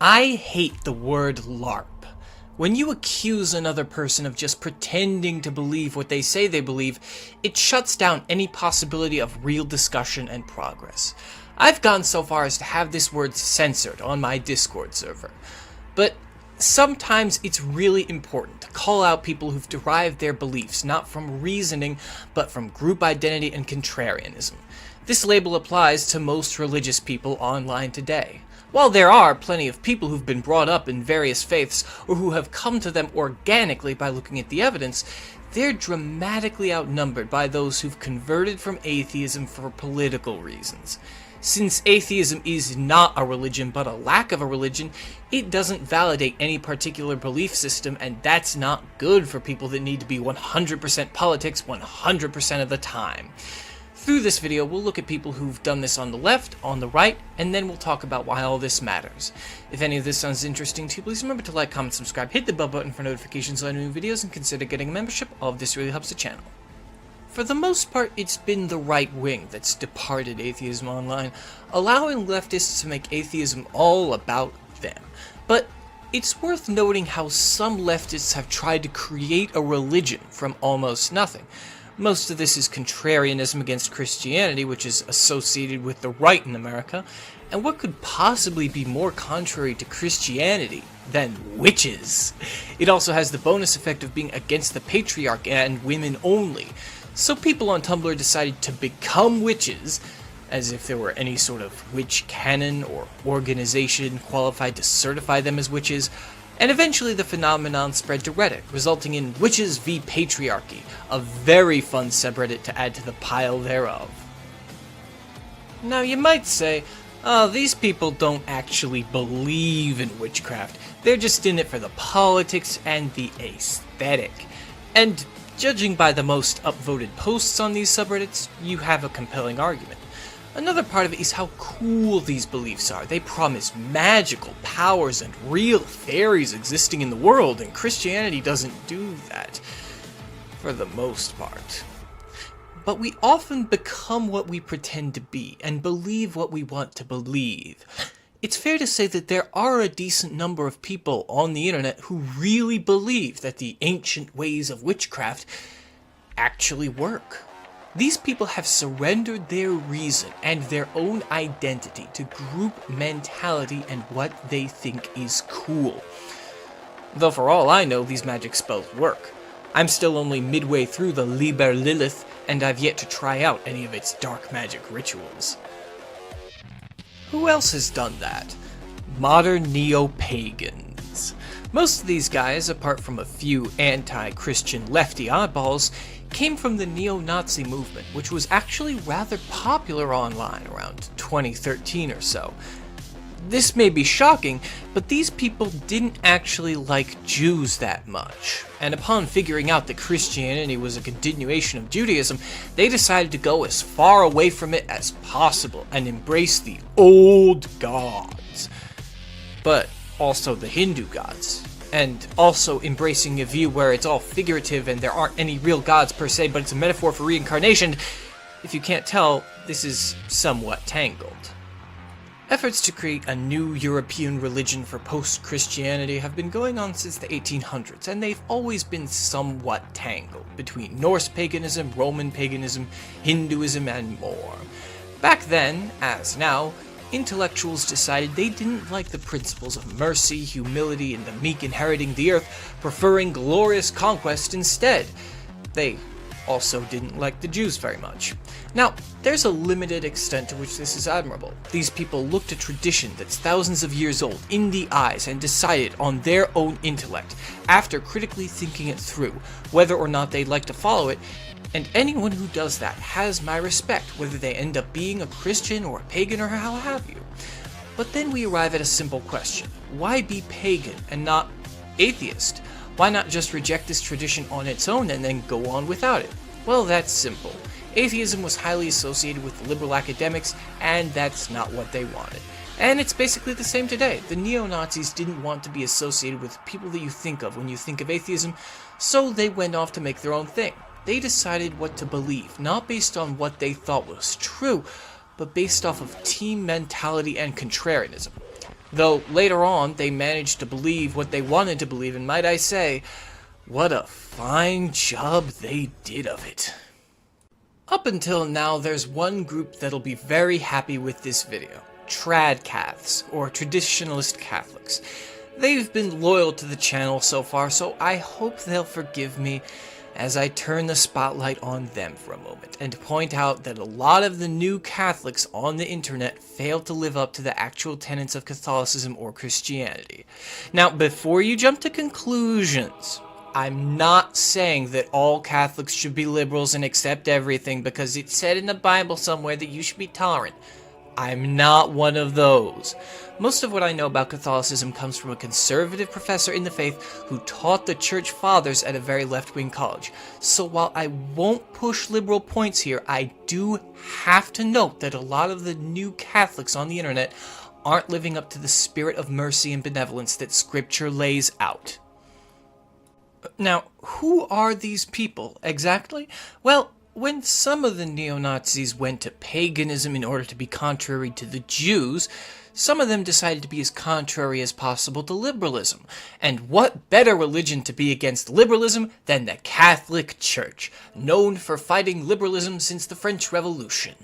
I hate the word LARP. When you accuse another person of just pretending to believe what they say they believe, it shuts down any possibility of real discussion and progress. I've gone so far as to have this word censored on my Discord server. But sometimes it's really important to call out people who've derived their beliefs not from reasoning, but from group identity and contrarianism. This label applies to most religious people online today. While there are plenty of people who've been brought up in various faiths or who have come to them organically by looking at the evidence, they're dramatically outnumbered by those who've converted from atheism for political reasons. Since atheism is not a religion but a lack of a religion, it doesn't validate any particular belief system, and that's not good for people that need to be 100% politics 100% of the time. Through this video, we'll look at people who've done this on the left, on the right, and then we'll talk about why all this matters. If any of this sounds interesting to you, please remember to like, comment, subscribe, hit the bell button for notifications on new videos, and consider getting a membership. All of this really helps the channel. For the most part, it's been the right wing that's departed atheism online, allowing leftists to make atheism all about them. But it's worth noting how some leftists have tried to create a religion from almost nothing. Most of this is contrarianism against Christianity, which is associated with the right in America, and what could possibly be more contrary to Christianity than witches? It also has the bonus effect of being against the patriarchy and women only. So people on Tumblr decided to become witches, as if there were any sort of witch canon or organization qualified to certify them as witches, and eventually the phenomenon spread to Reddit, resulting in Witches v Patriarchy, a very fun subreddit to add to the pile thereof. Now you might say, oh, these people don't actually believe in witchcraft, they're just in it for the politics and the aesthetic. And judging by the most upvoted posts on these subreddits, you have a compelling argument. Another part of it is how cool these beliefs are. They promise magical powers and real fairies existing in the world, and Christianity doesn't do that, for the most part. But we often become what we pretend to be, and believe what we want to believe. It's fair to say that there are a decent number of people on the internet who really believe that the ancient ways of witchcraft actually work. These people have surrendered their reason and their own identity to group mentality and what they think is cool. Though for all I know, these magic spells work. I'm still only midway through the Liber Lilith, and I've yet to try out any of its dark magic rituals. Who else has done that? Modern neo-pagans. Most of these guys, apart from a few anti-Christian lefty oddballs, came from the neo-Nazi movement, which was actually rather popular online around 2013 or so. This may be shocking, but these people didn't actually like Jews that much, and upon figuring out that Christianity was a continuation of Judaism, they decided to go as far away from it as possible and embrace the old gods, but also the Hindu gods. And also embracing a view where it's all figurative and there aren't any real gods per se, but it's a metaphor for reincarnation. If you can't tell, this is somewhat tangled. Efforts to create a new European religion for post-Christianity have been going on since the 1800s, and they've always been somewhat tangled between Norse paganism, Roman paganism, Hinduism, and more. Back then, as now, intellectuals decided they didn't like the principles of mercy, humility, and the meek inheriting the earth, preferring glorious conquest instead. They also didn't like the Jews very much. Now, there's a limited extent to which this is admirable. These people looked at tradition that's thousands of years old in the eyes and decided on their own intellect, after critically thinking it through, whether or not they'd like to follow it. And anyone who does that has my respect, whether they end up being a Christian or a pagan or how have you. But then we arrive at a simple question. Why be pagan and not atheist? Why not just reject this tradition on its own and then go on without it? Well, that's simple. Atheism was highly associated with liberal academics, and that's not what they wanted. And it's basically the same today. The neo-Nazis didn't want to be associated with people that you think of when you think of atheism, so they went off to make their own thing. They decided what to believe, not based on what they thought was true, but based off of team mentality and contrarianism. Though later on, they managed to believe what they wanted to believe, and might I say, what a fine job they did of it. Up until now, there's one group that'll be very happy with this video. Trad Caths, or Traditionalist Catholics. They've been loyal to the channel so far, so I hope they'll forgive me as I turn the spotlight on them for a moment and point out that a lot of the new Catholics on the internet fail to live up to the actual tenets of Catholicism or Christianity. Now, before you jump to conclusions, I'm not saying that all Catholics should be liberals and accept everything because it's said in the Bible somewhere that you should be tolerant. I'm not one of those. Most of what I know about Catholicism comes from a conservative professor in the faith who taught the Church Fathers at a very left-wing college. So while I won't push liberal points here, I do have to note that a lot of the new Catholics on the internet aren't living up to the spirit of mercy and benevolence that Scripture lays out. Now, who are these people exactly? Well, when some of the neo-Nazis went to paganism in order to be contrary to the Jews, some of them decided to be as contrary as possible to liberalism. And what better religion to be against liberalism than the Catholic Church, known for fighting liberalism since the French Revolution.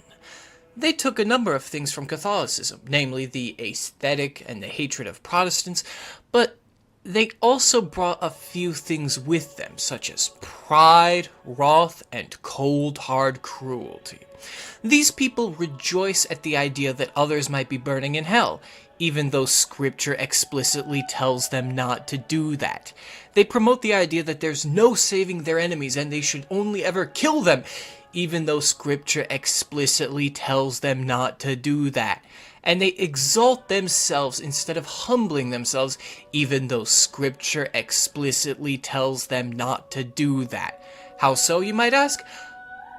They took a number of things from Catholicism, namely the aesthetic and the hatred of Protestants, but they also brought a few things with them, such as pride, wrath, and cold, hard cruelty. These people rejoice at the idea that others might be burning in hell, even though Scripture explicitly tells them not to do that. They promote the idea that there's no saving their enemies and they should only ever kill them, even though Scripture explicitly tells them not to do that. And they exalt themselves instead of humbling themselves, even though Scripture explicitly tells them not to do that. How so, you might ask?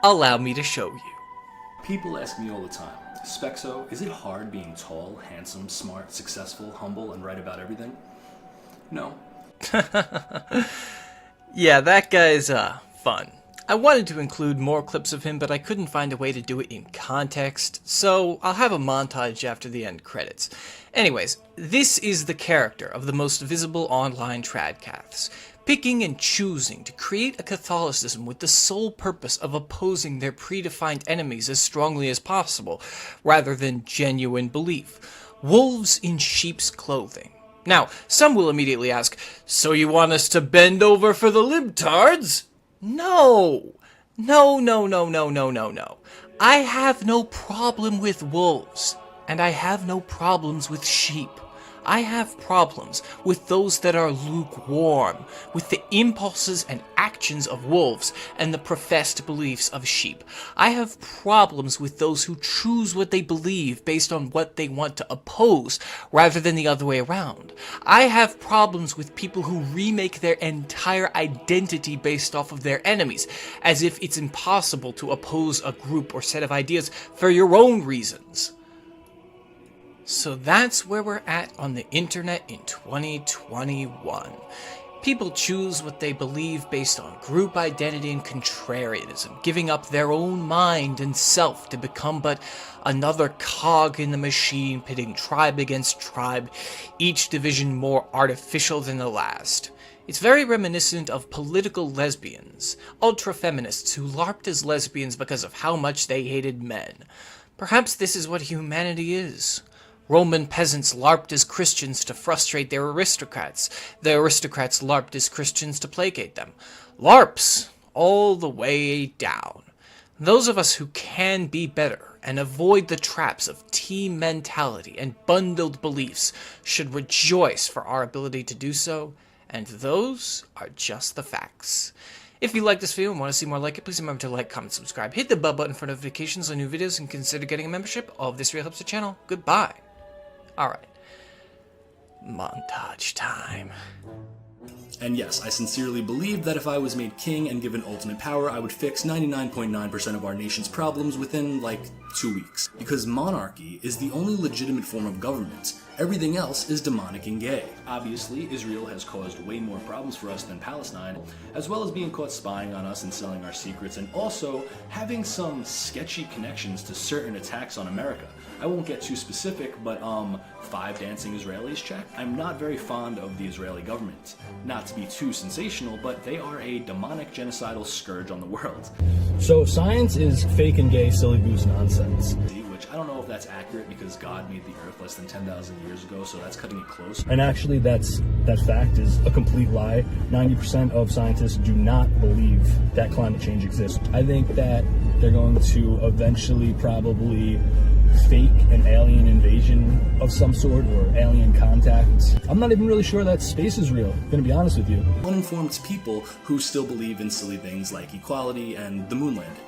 Allow me to show you. People ask me all the time, Spexo, is it hard being tall, handsome, smart, successful, humble, and right about everything? No. Yeah, that guy's, fun. I wanted to include more clips of him, but I couldn't find a way to do it in context, so I'll have a montage after the end credits. Anyways, this is the character of the most visible online tradcaths, picking and choosing to create a Catholicism with the sole purpose of opposing their predefined enemies as strongly as possible, rather than genuine belief. Wolves in sheep's clothing. Now, some will immediately ask, so you want us to bend over for the libtards? No. No. I have no problem with wolves, and I have no problems with sheep. I have problems with those that are lukewarm, with the impulses and actions of wolves and the professed beliefs of sheep. I have problems with those who choose what they believe based on what they want to oppose, rather than the other way around. I have problems with people who remake their entire identity based off of their enemies, as if it's impossible to oppose a group or set of ideas for your own reasons. So that's where we're at on the internet in 2021. People choose what they believe based on group identity and contrarianism, giving up their own mind and self to become but another cog in the machine, pitting tribe against tribe, each division more artificial than the last. It's very reminiscent of political lesbians, ultra-feminists who LARPed as lesbians because of how much they hated men. Perhaps this is what humanity is. Roman peasants LARPed as Christians to frustrate their aristocrats. The aristocrats LARPed as Christians to placate them. LARPs all the way down. Those of us who can be better and avoid the traps of team mentality and bundled beliefs should rejoice for our ability to do so, and those are just the facts. If you like this video and want to see more like it, please remember to like, comment, subscribe, hit the bell button for notifications on new videos, and consider getting a membership. All of this really helps the channel. Goodbye. Alright. Montage time. And yes, I sincerely believe that if I was made king and given ultimate power, I would fix 99.9% of our nation's problems within, like, 2 weeks. Because monarchy is the only legitimate form of government, Everything else is demonic and gay. Obviously, Israel has caused way more problems for us than Palestine, as well as being caught spying on us and selling our secrets, and also having some sketchy connections to certain attacks on America. I won't get too specific, but 5 dancing Israelis check. I'm not very fond of the Israeli government. Not to be too sensational, but they are a demonic genocidal scourge on the world. So science is fake and gay, silly goose nonsense. Which I don't know if that's accurate because God made the earth less than 10,000 years ago, so that's cutting it close. And actually that fact is a complete lie. 90% of scientists do not believe that climate change exists. I think that they're going to eventually probably fake an alien invasion of some sort or alien contact. I'm not even really sure that space is real, gonna be honest with you. Uninformed people who still believe in silly things like equality and the moon landing.